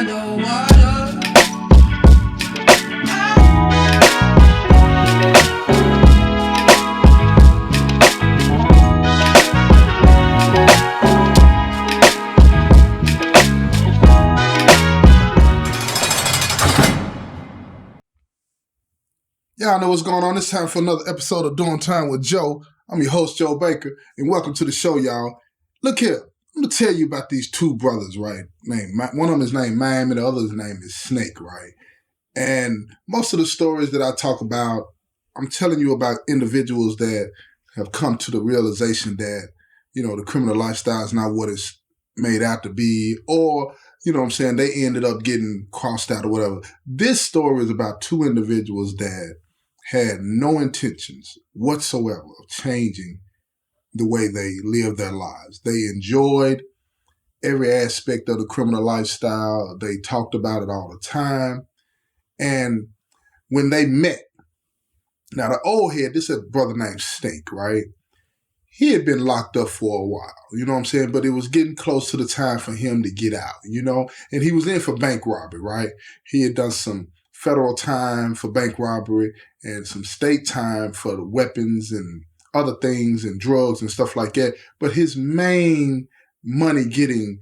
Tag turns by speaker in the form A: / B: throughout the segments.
A: by the water.
B: Y'all know what's going on. It's time for another episode of Doing Time with Joe. I'm your host, Joe Baker, and welcome to the show, y'all. Look here, I'm going to tell you about these two brothers, right? One of them is named Miami, the other's name is Snake, right? And most of the stories that I talk about, I'm telling you about individuals that have come to the realization that, the criminal lifestyle is not what it's made out to be, or, they ended up getting crossed out or whatever. This story is about two individuals that had no intentions whatsoever of changing the way they lived their lives. They enjoyed every aspect of the criminal lifestyle. They talked about it all the time. And when they met, now the old head, this is a brother named Snake, right? He had been locked up for a while, you know what I'm saying? But it was getting close to the time for him to get out, And he was in for bank robbery, right? He had done some federal time for bank robbery and some state time for the weapons and other things and drugs and stuff like that. But his main money-getting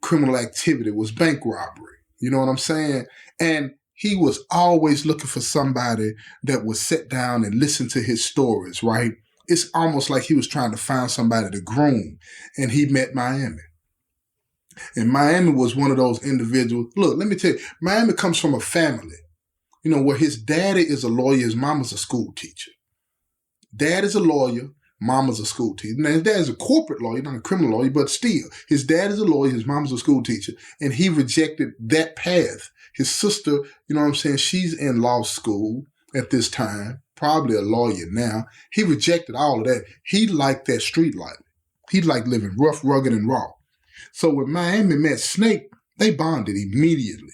B: criminal activity was bank robbery. You know what I'm saying? And he was always looking for somebody that would sit down and listen to his stories, right? It's almost like he was trying to find somebody to groom, and he met Miami. And Miami was one of those individuals. Look, let me tell you, Miami comes from a family, where his daddy is a lawyer, his mama's a school teacher. Dad is a lawyer, mama's a school teacher. Now, his dad is a corporate lawyer, not a criminal lawyer, but still, his dad is a lawyer, his mama's a school teacher, and he rejected that path. His sister, she's in law school at this time, probably a lawyer now. He rejected all of that. He liked that street life. He liked living rough, rugged, and raw. So when Miami met Snake, they bonded immediately.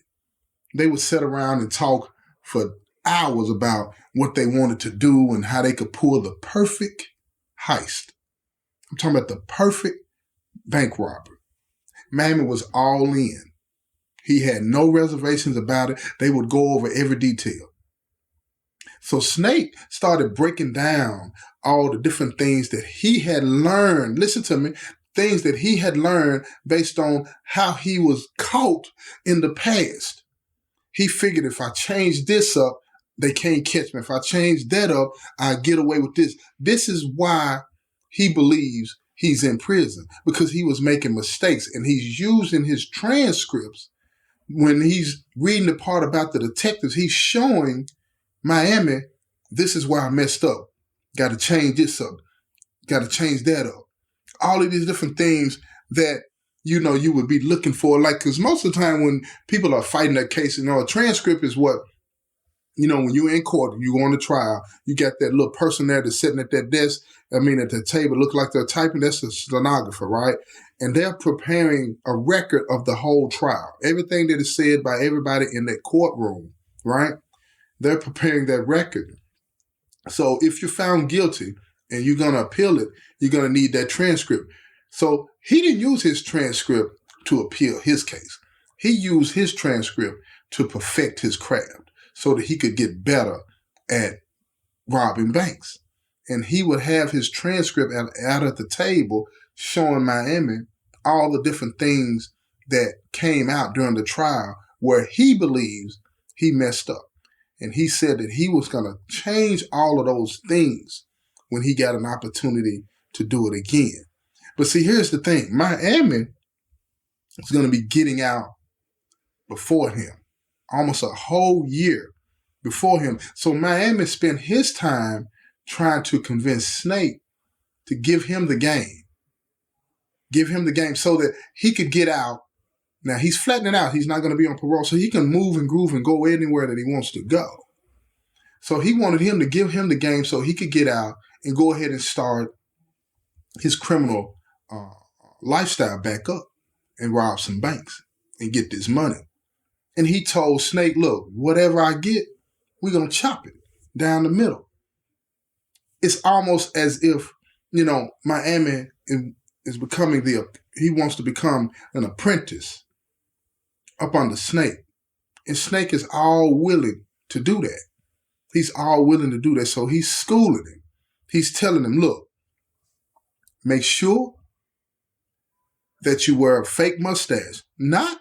B: They would sit around and talk for hours about what they wanted to do and how they could pull the perfect heist. I'm talking about the perfect bank robbery. Miami was all in. He had no reservations about it. They would go over every detail. So Snake started breaking down all the different things that he had learned. Listen to me. Things that he had learned based on how he was caught in the past. He figured if I change this up, they can't catch me. If I change that up, I get away with this. This is why he believes he's in prison, because he was making mistakes, and he's using his transcripts. When he's reading the part about the detectives, he's showing Miami, this is why I messed up. Got to change this up. Got to change that up. All of these different things that, you would be looking for. Like, because most of the time when people are fighting that case, a transcript is what, when you're in court, you go on the trial, you got that little person there that's sitting at that desk, at the table, look like they're typing. That's a stenographer, right? And they're preparing a record of the whole trial. Everything that is said by everybody in that courtroom, right? They're preparing that record. So if you're found guilty and you're going to appeal it, you're going to need that transcript. So he didn't use his transcript to appeal his case. He used his transcript to perfect his craft so that he could get better at robbing banks. And he would have his transcript out at the table showing Miami all the different things that came out during the trial where he believes he messed up. And he said that he was going to change all of those things when he got an opportunity to do it again. But see, here's the thing. Miami is going to be getting out before him, almost a whole year before him. So Miami spent his time trying to convince Snake to give him the game. Give him the game so that he could get out. Now, he's flattening out. He's not going to be on parole, so he can move and groove and go anywhere that he wants to go. So he wanted him to give him the game so he could get out and go ahead and start his criminal lifestyle back up and rob some banks and get this money. And he told Snake, look, whatever I get, we're going to chop it down the middle. It's almost as if, Miami is becoming he wants to become an apprentice up under Snake. And Snake is all willing to do that. He's all willing to do that. So he's schooling him. He's telling him, look, make sure that you wear a fake mustache. Not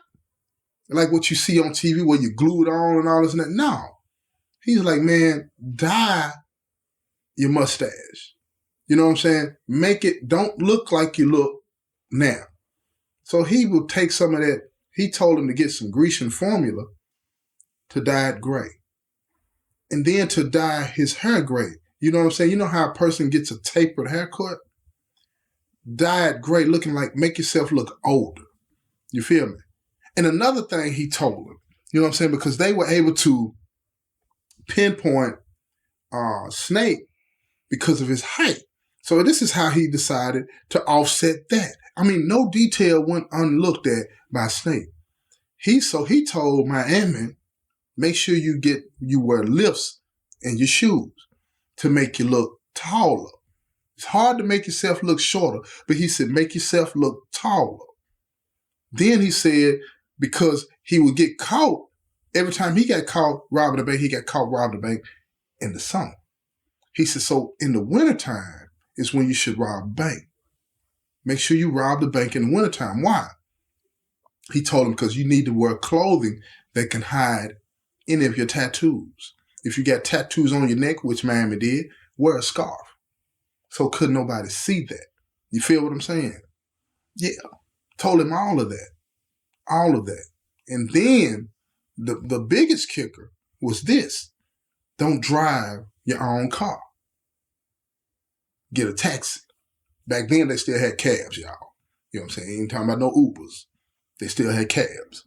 B: like what you see on TV where you glue it on and all this and that. No. He's like, man, dye your mustache. You know what I'm saying? Make it, don't look like you look now. So he will take some of that. He told him to get some Grecian formula to dye it gray. And then to dye his hair gray. You know what I'm saying? You know how a person gets a tapered haircut? Dye it gray, looking like, make yourself look older. You feel me? And another thing he told him, you know what I'm saying? Because they were able to pinpoint Snake because of his height. So this is how he decided to offset that. I mean, no detail went unlooked at by Snake. He told Miami, make sure you wear lifts in your shoes to make you look taller. It's hard to make yourself look shorter, but he said, make yourself look taller. Then he said, because he would get caught, every time he got caught robbing a bank, he got caught robbing a bank in the summer. He said, so in the wintertime is when you should rob a bank. Make sure you rob the bank in the wintertime. Why? He told him, because you need to wear clothing that can hide any of your tattoos. If you got tattoos on your neck, which Miami did, wear a scarf. So couldn't nobody see that. You feel what I'm saying? Yeah. Told him all of that. All of that. And then the biggest kicker was this. Don't drive your own car. Get a taxi. Back then, they still had cabs, y'all. You know what I'm saying? Ain't talking about no Ubers. They still had cabs.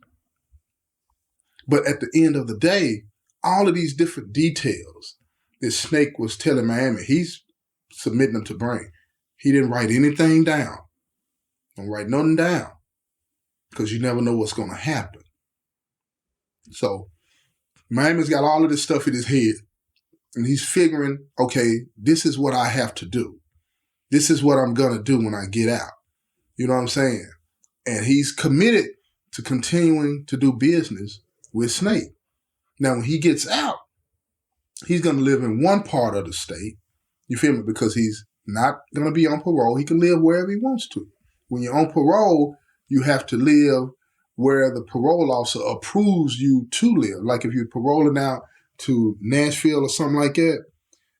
B: But at the end of the day, all of these different details that Snake was telling Miami, he's submitting them to Brain. He didn't write anything down. Don't write nothing down, because you never know what's going to happen. So Miami's got all of this stuff in his head, and he's figuring, okay, this is what I have to do. This is what I'm going to do when I get out. You know what I'm saying? And he's committed to continuing to do business with Snake. Now, when he gets out, he's going to live in one part of the state. You feel me? Because he's not going to be on parole. He can live wherever he wants to. When you're on parole, you have to live where the parole officer approves you to live. Like if you're paroling out to Nashville or something like that,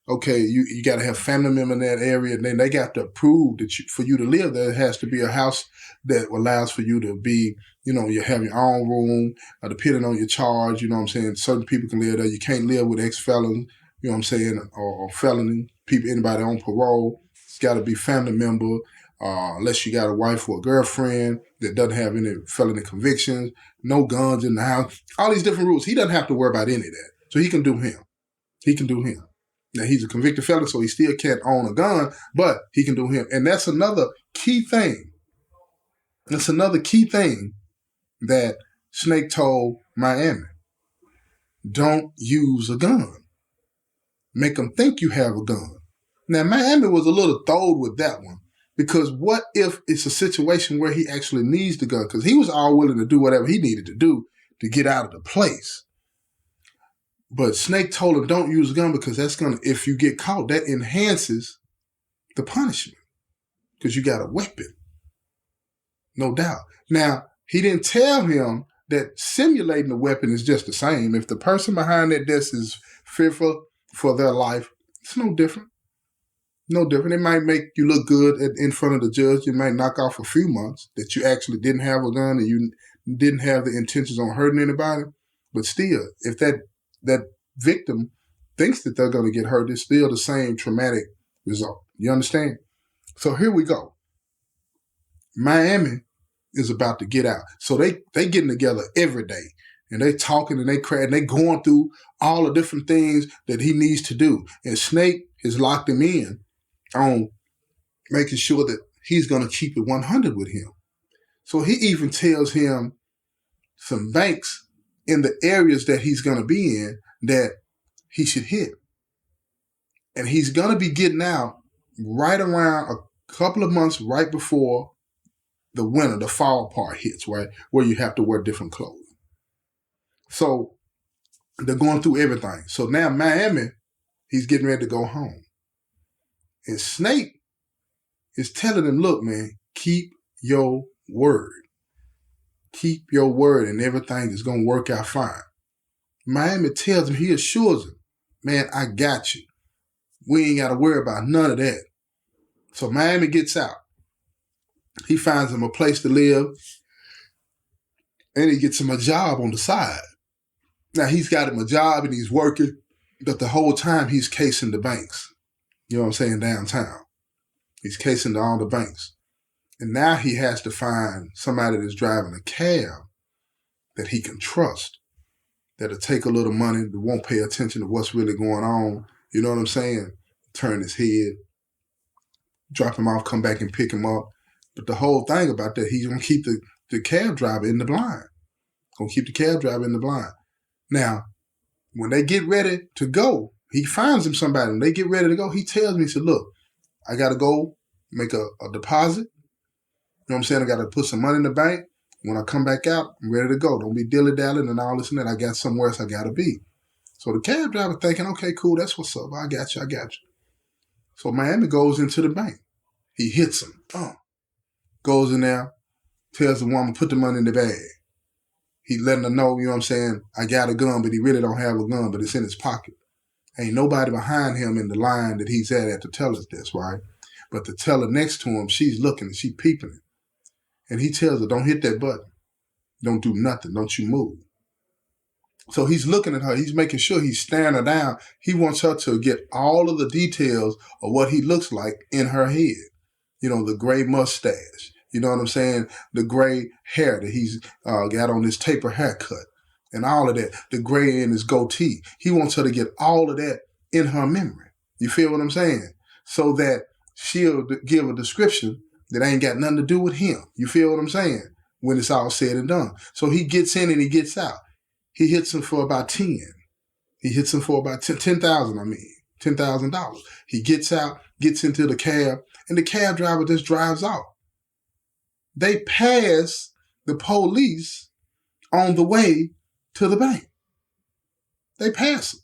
B: okay, you got to have family member in that area, and then they got to approve that for you to live there. It has to be a house that allows for you to be, you know, you have your own room, depending on your charge. You know what I'm saying? Certain people can live there. You can't live with ex-felons, you know what I'm saying, or felony people, anybody on parole. It's got to be family member, unless you got a wife or a girlfriend that doesn't have any felony convictions, no guns in the house, all these different rules. He doesn't have to worry about any of that. So he can do him. He can do him. Now, he's a convicted felon, so he still can't own a gun, but he can do him. And that's another key thing. That's another key thing that Snake told Miami. Don't use a gun. Make them think you have a gun. Now, Miami was a little thrilled with that one, because what if it's a situation where he actually needs the gun? Because he was all willing to do whatever he needed to do to get out of the place. But Snake told him, don't use a gun, because that's going to, if you get caught, that enhances the punishment, because you got a weapon. No doubt. Now, he didn't tell him that simulating a weapon is just the same. If the person behind that desk is fearful for their life, it's no different. No different. It might make you look good in front of the judge. You might knock off a few months that you actually didn't have a gun and you didn't have the intentions on hurting anybody. But still, if that victim thinks that they're going to get hurt, it's still the same traumatic result. You understand? So here we go. Miami is about to get out. So they getting together every day, and they talking and they crying, and they going through all the different things that he needs to do. And Snake has locked him in on making sure that he's going to keep it 100 with him. So he even tells him some banks in the areas that he's going to be in that he should hit. And he's going to be getting out right around a couple of months right before the winter, the fall part hits, right, where you have to wear different clothing. So they're going through everything. So now Miami, he's getting ready to go home. And Snake is telling him, look, man, keep your word. Keep your word and everything is going to work out fine. Miami tells him, he assures him, man, I got you. We ain't got to worry about none of that. So Miami gets out. He finds him a place to live, and he gets him a job on the side. Now, he's got him a job, and he's working, but the whole time he's casing the banks. You know what I'm saying? Downtown. He's casing all the banks. And now he has to find somebody that's driving a cab that he can trust, that'll take a little money, that won't pay attention to what's really going on. You know what I'm saying? Turn his head, drop him off, come back and pick him up. But the whole thing about that, he's going to keep the cab driver in the blind. Going to keep the cab driver in the blind. Now, when they get ready to go, he finds him somebody. When they get ready to go, he tells me, he said, look, I got to go make a deposit. You know what I'm saying? I got to put some money in the bank. When I come back out, I'm ready to go. Don't be dilly-dallying and all this and that. I got somewhere else I got to be. So the cab driver thinking, okay, cool, that's what's up. I got you. So Miami goes into the bank. He hits him. Goes in there, tells the woman, put the money in the bag. He letting her know, you know what I'm saying, I got a gun, but he really don't have a gun, but it's in his pocket. Ain't nobody behind him in the line that he's at the teller's desk, right? But the teller next to him, she's looking and she's peeping it. And he tells her, don't hit that button. Don't do nothing. Don't you move. So he's looking at her. He's making sure he's staring her down. He wants her to get all of the details of what he looks like in her head. You know, the gray mustache. You know what I'm saying? The gray hair that he's got on his taper haircut and all of that. The gray in his goatee. He wants her to get all of that in her memory. You feel what I'm saying? So that she'll give a description that ain't got nothing to do with him. You feel what I'm saying? When it's all said and done. So he gets in and he gets out. He hits him for about 10. He hits him for about $10,000. He gets out, gets into the cab, and the cab driver just drives off. They pass the police on the way to the bank. They pass him.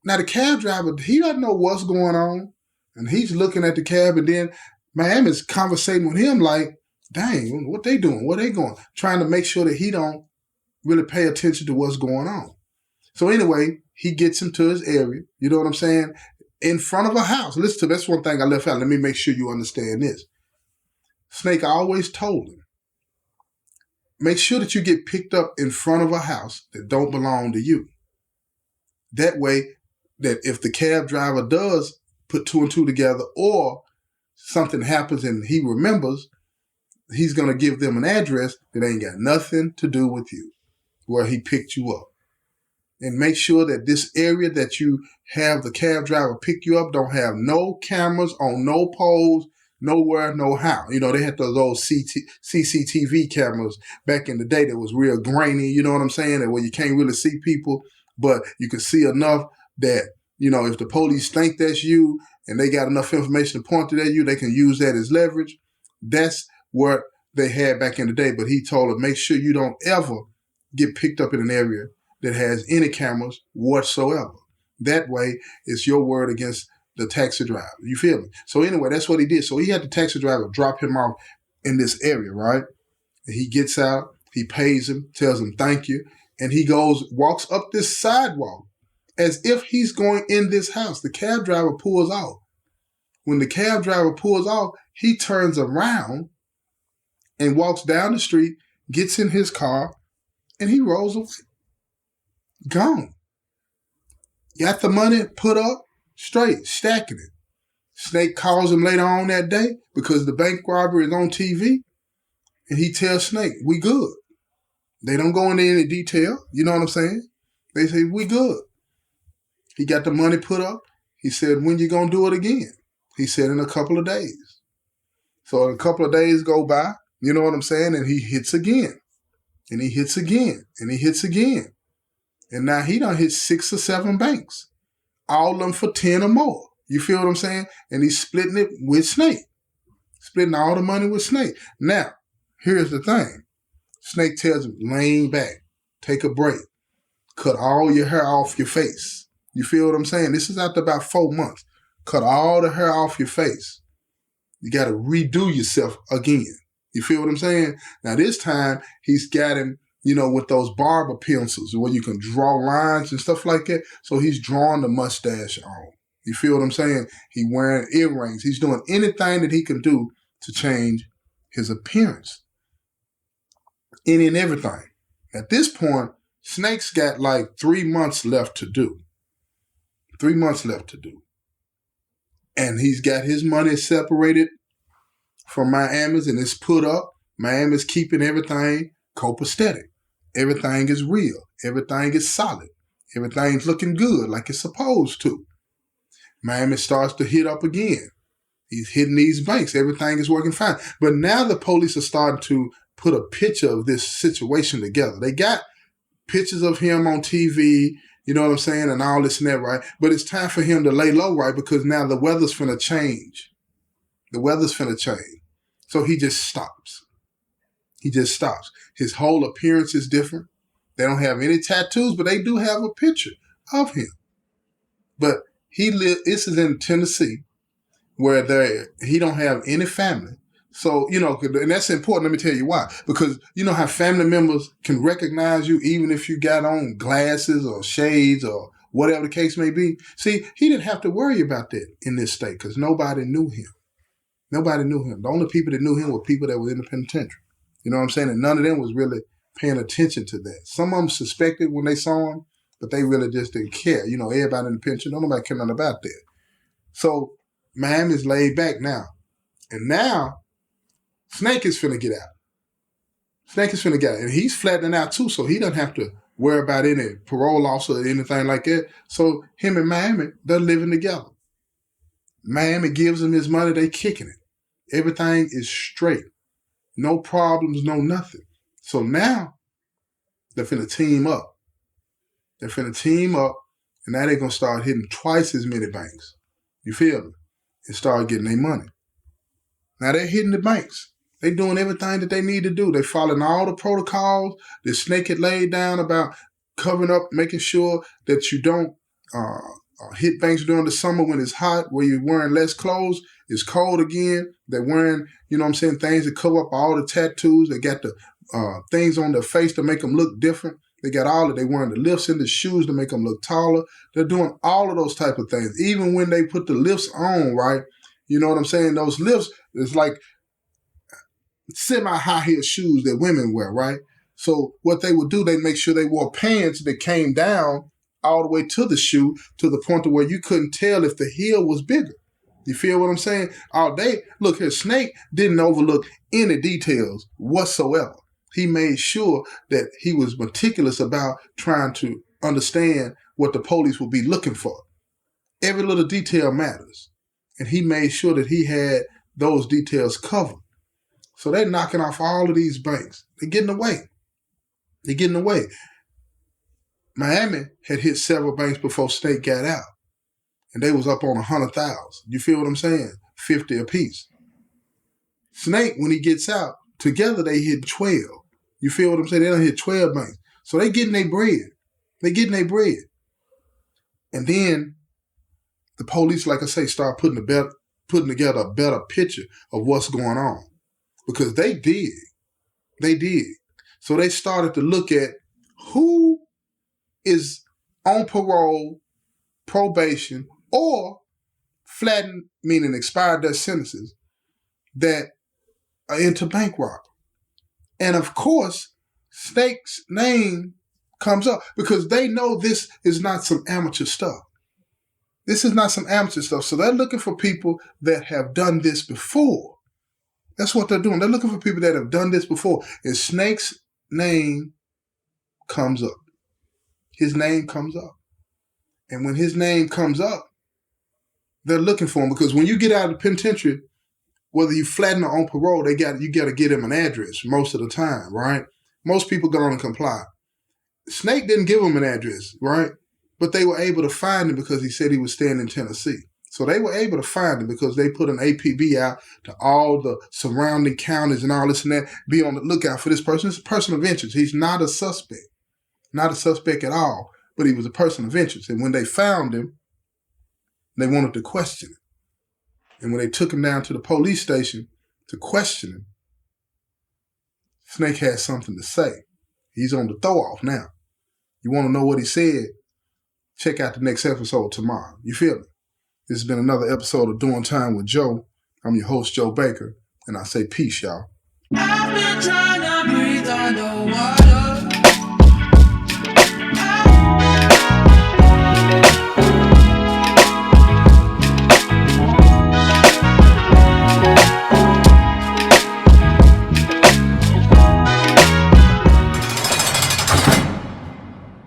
B: Now the cab driver, he doesn't know what's going on, and he's looking at the cab, and then Miami's conversating with him like, dang, what they doing? Where they going? Trying to make sure that he don't really pay attention to what's going on. So anyway, he gets him to his area. You know what I'm saying? In front of a house. Listen to that's one thing I left out. Let me make sure you understand this. Snake always told him, make sure that you get picked up in front of a house that don't belong to you. That way, that if the cab driver does put two and two together or something happens and he remembers, he's going to give them an address that ain't got nothing to do with you, where he picked you up. And make sure that this area that you have the cab driver pick you up don't have no cameras on no poles, nowhere, no how. You know, they had those old CCTV cameras back in the day that was real grainy, you know what I'm saying? That where you can't really see people, but you can see enough that, you know, if the police think that's you and they got enough information to point it at you, they can use that as leverage. That's what they had back in the day. But he told them, make sure you don't ever get picked up in an area that has any cameras whatsoever. That way, it's your word against the taxi driver. You feel me? So anyway, that's what he did. So he had the taxi driver drop him off in this area, right? And he gets out, he pays him, tells him thank you, and he walks up this sidewalk as if he's going in this house. The cab driver pulls off. When the cab driver pulls off, he turns around and walks down the street, gets in his car, and he rolls away. Gone. Got the money put up, straight, stacking it. Snake calls him later on that day because the bank robbery is on TV, and he tells Snake, we good. They don't go into any detail, you know what I'm saying? They say, we good. He got the money put up. He said, when you gonna do it again? He said, in a couple of days. So a couple of days go by, you know what I'm saying? And he hits again, and he hits again, and he hits again. And now he done hit 6 or 7 banks, all of them for 10 or more. You feel what I'm saying? And he's splitting it with Snake, splitting all the money with Snake. Now, here's the thing. Snake tells him, lean back, take a break, cut all your hair off your face. You feel what I'm saying? This is after about 4 months. Cut all the hair off your face. You got to redo yourself again. You feel what I'm saying? Now this time he's got him, with those barber pencils where you can draw lines and stuff like that. So he's drawing the mustache on. You feel what I'm saying? He wearing earrings. He's doing anything that he can do to change his appearance. Any and everything. At this point, Snake's got like 3 months left to do. 3 months left to do. And he's got his money separated from Miami's and it's put up. Miami's keeping everything copacetic. Everything is real. Everything is solid. Everything's looking good like it's supposed to. Miami starts to hit up again. He's hitting these banks. Everything is working fine. But now the police are starting to put a picture of this situation together. They got pictures of him on TV, you know what I'm saying, and all this and that, right? But it's time for him to lay low, right? Because now the weather's finna change. The weather's finna change. So he just stops. He just stops. His whole appearance is different. They don't have any tattoos, but they do have a picture of him. But this is in Tennessee, where he don't have any family. So, and that's important. Let me tell you why. Because you know how family members can recognize you even if you got on glasses or shades or whatever the case may be. See, he didn't have to worry about that in this state because nobody knew him. Nobody knew him. The only people that knew him were people that were in the penitentiary. You know what I'm saying? And none of them was really paying attention to that. Some of them suspected when they saw him, but they really just didn't care. Everybody in the penitentiary, nobody cared nothing about that. So Miami's laid back now. And now Snake is finna get out. Snake is finna get out. And he's flattening out too, so he doesn't have to worry about any parole loss or anything like that. So him and Miami, they're living together. Miami gives him his money, they kicking it. Everything is straight. No problems, no nothing. So now they're finna team up. They're finna team up, and now they're gonna start hitting twice as many banks. You feel me? And start getting their money. Now they're hitting the banks. They're doing everything that they need to do. They're following all the protocols that Snake had laid down about covering up, making sure that you don't hit banks during the summer when it's hot, where you're wearing less clothes. It's cold again. They're wearing, things that cover up all the tattoos. They got the things on their face to make them look different. They got they wearing the lifts in the shoes to make them look taller. They're doing all of those type of things. Even when they put the lifts on, right? You know what I'm saying? Those lifts is like semi-high heel shoes that women wear, right? So what they would do, they make sure they wore pants that came down all the way to the shoe to the point to where you couldn't tell if the heel was bigger. You feel what I'm saying? All day, look here, Snake didn't overlook any details whatsoever. He made sure that he was meticulous about trying to understand what the police would be looking for. Every little detail matters. And he made sure that he had those details covered. So they're knocking off all of these banks. They're getting away. They're getting away. Miami had hit several banks before Snake got out. And they was up on 100,000. You feel what I'm saying? 50 apiece. Snake, when he gets out, together they hit 12. You feel what I'm saying? They done hit 12 banks. So they getting their bread. They getting their bread. And then the police, like I say, start putting together a better picture of what's going on. Because they did. They did. So they started to look at who is on parole, probation, or flattened, meaning expired their sentences, that are into bank robbery. And of course, Snake's name comes up because they know this is not some amateur stuff. This is not some amateur stuff. So they're looking for people that have done this before. That's what they're doing. They're looking for people that have done this before. And Snake's name comes up. His name comes up. And when his name comes up, they're looking for him because when you get out of the penitentiary, whether you flatten or on parole, you got to get him an address most of the time, right? Most people go on and comply. Snake didn't give him an address, right? But they were able to find him because he said he was staying in Tennessee. So they were able to find him because they put an APB out to all the surrounding counties and all this and that. Be on the lookout for this person. It's a person of interest. He's not a suspect. not a suspect at all, but he was a person of interest. And when they found him, they wanted to question him. And when they took him down to the police station to question him, Snake had something to say. He's on the throw-off now. You want to know what he said? Check out the next episode tomorrow. You feel me? This has been another episode of Doing Time with Joe. I'm your host, Joe Baker, and I say peace, y'all.